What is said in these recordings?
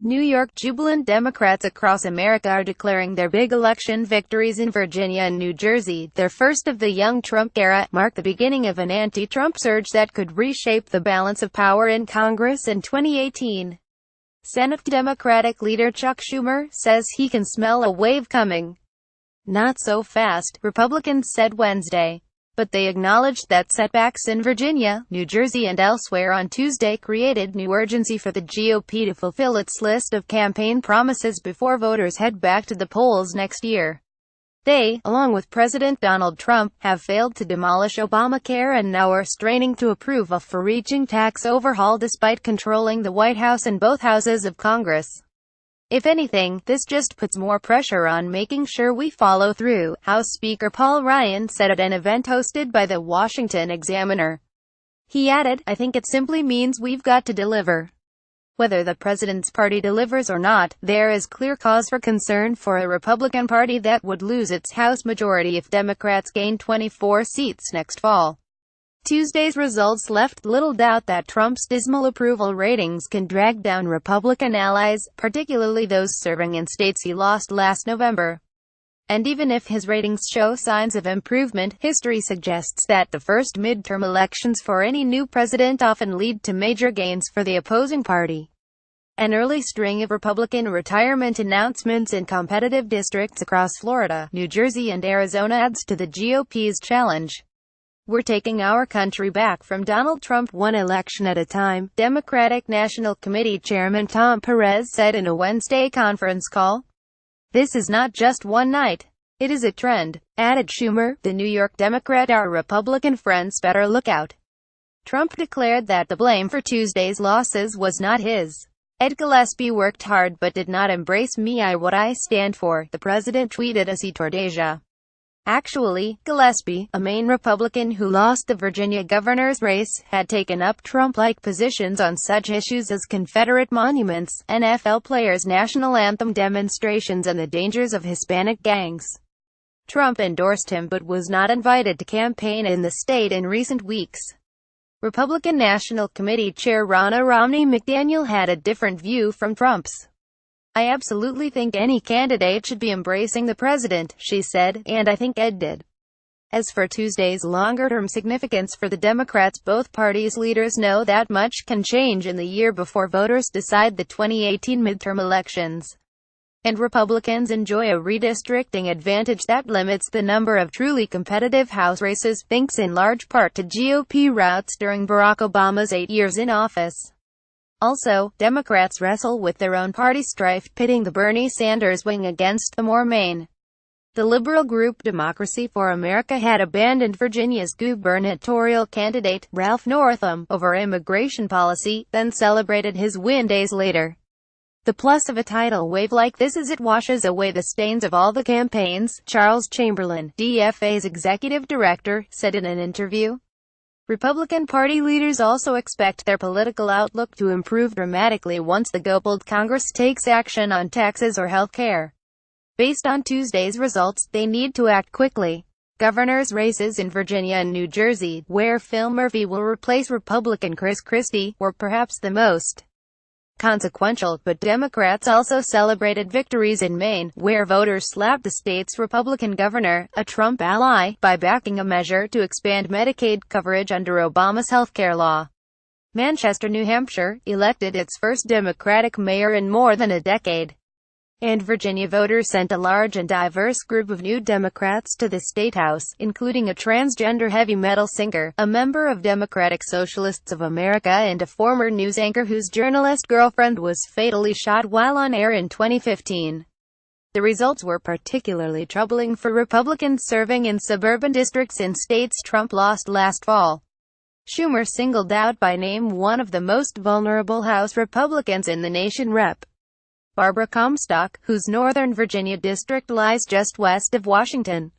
New York Jubilant Democrats across America are declaring their big election victories in Virginia and New Jersey. Their first of the young Trump era mark the beginning of an anti-Trump surge that could reshape the balance of power in Congress in 2018. Senate Democratic leader Chuck Schumer says he can smell a wave coming. Not so fast, Republicans said Wednesday. But they acknowledged that setbacks in Virginia, New Jersey and elsewhere on Tuesday created new urgency for the GOP to fulfill its list of campaign promises before voters head back to the polls next year. They, along with President Donald Trump, have failed to demolish Obamacare and now are straining to approve a far-reaching tax overhaul despite controlling the White House and both houses of Congress. If anything, this just puts more pressure on making sure we follow through, House Speaker Paul Ryan said at an event hosted by the Washington Examiner. He added, "I think it simply means we've got to deliver. Whether the president's party delivers or not, there is clear cause for concern for a Republican Party that would lose its House majority if Democrats gain 24 seats next fall." Tuesday's results left little doubt that Trump's dismal approval ratings can drag down Republican allies, particularly those serving in states he lost last November. And even if his ratings show signs of improvement, history suggests that the first midterm elections for any new president often lead to major gains for the opposing party. An early string of Republican retirement announcements in competitive districts across Florida, New Jersey and Arizona adds to the GOP's challenge. "We're taking our country back from Donald Trump one election at a time," Democratic National Committee Chairman Tom Perez said in a Wednesday conference call. "This is not just one night. It is a trend," added Schumer. The New York Democrat "Our Republican friends better look out." Trump declared that the blame for Tuesday's losses was not his. "Ed Gillespie worked hard but did not embrace me. What I stand for," the president tweeted as he toured Asia. Actually, Gillespie, a Maine Republican who lost the Virginia governor's race, had taken up Trump-like positions on such issues as Confederate monuments, NFL players' national anthem demonstrations and the dangers of Hispanic gangs. Trump endorsed him but was not invited to campaign in the state in recent weeks. Republican National Committee Chair Ronna Romney McDaniel had a different view from Trump's. "I absolutely think any candidate should be embracing the president," she said, "and I think Ed did." As for Tuesday's longer-term significance for the Democrats, both parties' leaders know that much can change in the year before voters decide the 2018 midterm elections. And Republicans enjoy a redistricting advantage that limits the number of truly competitive House races, thanks in large part to GOP routes during Barack Obama's 8 years in office. Also, Democrats wrestle with their own party strife, pitting the Bernie Sanders wing against the more Maine. The liberal group Democracy for America had abandoned Virginia's gubernatorial candidate, Ralph Northam, over immigration policy, then celebrated his win days later. "The plus of a tidal wave like this is it washes away the stains of all the campaigns," Charles Chamberlain, DFA's executive director, said in an interview. Republican Party leaders also expect their political outlook to improve dramatically once the gobbled Congress takes action on taxes or health care. Based on Tuesday's results, they need to act quickly. Governors' races in Virginia and New Jersey, where Phil Murphy will replace Republican Chris Christie, were perhaps the most consequential, but Democrats also celebrated victories in Maine, where voters slapped the state's Republican governor, a Trump ally, by backing a measure to expand Medicaid coverage under Obama's healthcare law. Manchester, New Hampshire, elected its first Democratic mayor in more than a decade. And Virginia voters sent a large and diverse group of new Democrats to the state house, including a transgender heavy metal singer, a member of Democratic Socialists of America and a former news anchor whose journalist girlfriend was fatally shot while on air in 2015. The results were particularly troubling for Republicans serving in suburban districts in states Trump lost last fall. Schumer singled out by name one of the most vulnerable House Republicans in the nation, Rep. Barbara Comstock, whose Northern Virginia district lies just west of Washington.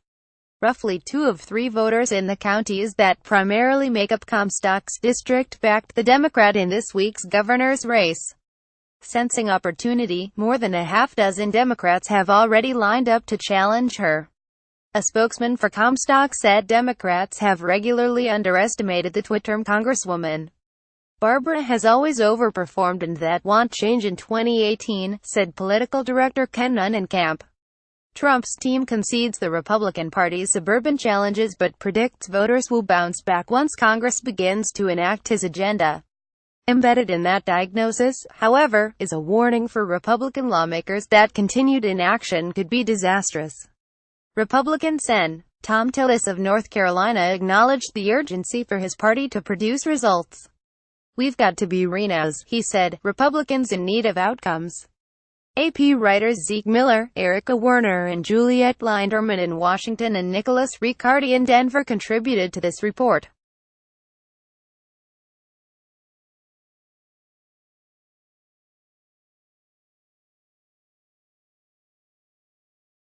Roughly 2 of 3 voters in the counties that primarily make up Comstock's district backed the Democrat in this week's governor's race. Sensing opportunity, more than a half-dozen Democrats have already lined up to challenge her. A spokesman for Comstock said Democrats have regularly underestimated the two-term congresswoman. Barbara has always overperformed and that won't change in 2018, said political director Ken Nunnenkamp. Trump's team concedes the Republican Party's suburban challenges but predicts voters will bounce back once Congress begins to enact his agenda. Embedded in that diagnosis, however, is a warning for Republican lawmakers that continued inaction could be disastrous. Republican Sen. Tom Tillis of North Carolina acknowledged the urgency for his party to produce results. "We've got to be rhinos," he said, Republicans in need of outcomes. AP writers Zeke Miller, Erica Werner and Juliette Linderman in Washington and Nicholas Riccardi in Denver contributed to this report.